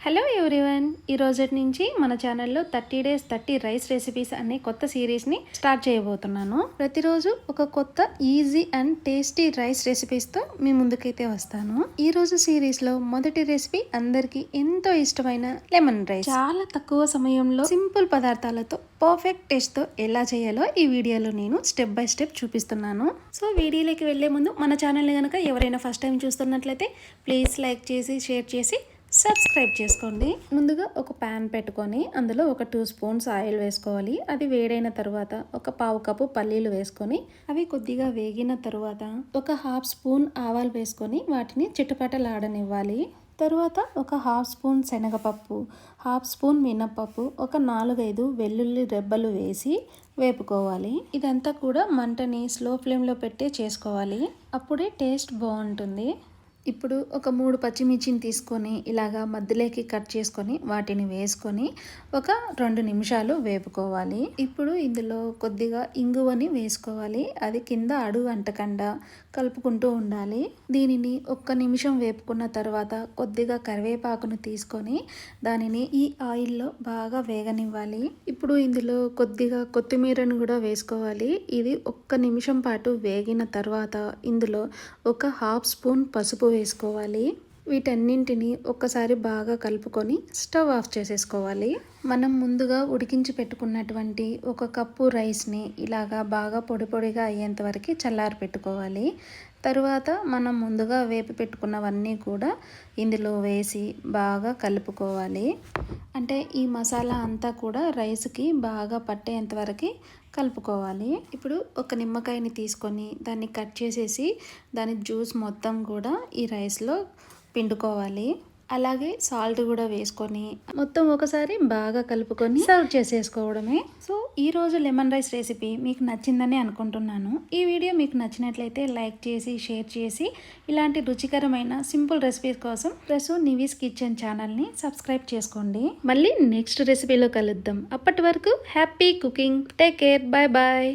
Hello everyone, ఈ రోజటి నుంచి మన ఛానల్లో 30 డేస్ 30 రైస్ రెసిపీస్ అనే కొత్త సిరీస్ని స్టార్ట్ చేయబోతున్నాను. ప్రతిరోజు ఒక కొత్త ఈజీ అండ్ టేస్టీ రైస్ రెసిపీస్తో మీ ముందుకైతే వస్తాను. ఈ రోజు సిరీస్లో మొదటి రెసిపీ అందరికీ ఎంతో ఇష్టమైన లెమన్ రైస్. చాలా తక్కువ సమయంలో సింపుల్ పదార్థాలతో పర్ఫెక్ట్ టేస్ట్తో ఎలా చేయాలో ఈ వీడియోలో నేను స్టెప్ బై స్టెప్ చూపిస్తున్నాను. సో వీడియోలోకి వెళ్లే ముందు మన ఛానల్ని కనుక ఎవరైనా ఫస్ట్ టైం చూస్తున్నట్లయితే ప్లీజ్ లైక్ చేసి షేర్ చేసి సబ్స్క్రైబ్ చేసుకోండి. ముందుగా ఒక ప్యాన్ పెట్టుకొని అందులో ఒక 2 స్పూన్స్ ఆయిల్ వేసుకోవాలి. అది వేడైన తర్వాత ఒక పావు కప్పు పల్లీలు వేసుకొని అవి కొద్దిగా వేగిన తర్వాత ఒక 1/2 స్పూన్ ఆవాలు వేసుకొని వాటిని చిటపటలాడనివ్వాలి. తరువాత ఒక 1/2 స్పూన్ శనగపప్పు, 1/2 స్పూన్ మినప్పప్పు, ఒక 4-5 వెల్లుల్లి రెబ్బలు వేసి వేపుకోవాలి. ఇదంతా కూడా మంటని స్లో ఫ్లేమ్లో పెట్టే చేసుకోవాలి. అప్పుడే టేస్ట్ బాగుంటుంది. ఇప్పుడు ఒక 3 పచ్చిమిర్చిని తీసుకొని ఇలాగా మధ్యలోకి కట్ చేసుకొని వాటిని వేసుకొని ఒక 2 నిమిషాలు వేపుకోవాలి. ఇప్పుడు ఇందులో కొద్దిగా ఇంగువని వేసుకోవాలి. అది కింద అడుగు అంటకుండా కలుపుకుంటూ ఉండాలి. దీనిని 1 నిమిషం వేపుకున్న తర్వాత కొద్దిగా కరివేపాకును తీసుకొని దానిని ఈ ఆయిల్లో బాగా వేగనివ్వాలి. ఇప్పుడు ఇందులో కొద్దిగా కొత్తిమీరను కూడా వేసుకోవాలి. ఇది 1 నిమిషం పాటు వేగిన తర్వాత ఇందులో ఒక 1/2 స్పూన్ పసుపు వేసుకోవాలి. వీటన్నింటిని ఒక్కసారి బాగా కలుపుకొని స్టవ్ ఆఫ్ చేసేసుకోవాలి. మనం ముందుగా ఉడికించి పెట్టుకున్నటువంటి 1 కప్పు రైస్ని ఇలాగా బాగా పొడి పొడిగా అయ్యేంత వరకు చల్లారి పెట్టుకోవాలి. తరువాత మనం ముందుగా వేపి పెట్టుకున్నవన్నీ కూడా ఇందులో వేసి బాగా కలుపుకోవాలి. అంటే ఈ మసాలా అంతా కూడా రైస్కి బాగా పట్టేంత వరకు కలుపుకోవాలి. ఇప్పుడు ఒక నిమ్మకాయని తీసుకొని దాన్ని కట్ చేసేసి దాని జ్యూస్ మొత్తం కూడా ఈ రైస్లో పిండుకోవాలి. అలాగే సాల్ట్ కూడా వేసుకొని మొత్తం ఒకసారి బాగా కలుపుకొని సర్వ్ చేసేసుకోవడమే. సో ఈరోజు లెమన్ రైస్ రెసిపీ మీకు నచ్చిందని అనుకుంటున్నాను. ఈ వీడియో మీకు నచ్చినట్లయితే లైక్ చేసి షేర్ చేసి ఇలాంటి రుచికరమైన సింపుల్ రెసిపీస్ కోసం ప్రసు నివీస్ కిచెన్ ఛానల్ని సబ్స్క్రైబ్ చేసుకోండి. మళ్ళీ నెక్స్ట్ రెసిపీలో కలుద్దాం. అప్పటి వరకు happy cooking. Take care. Bye bye.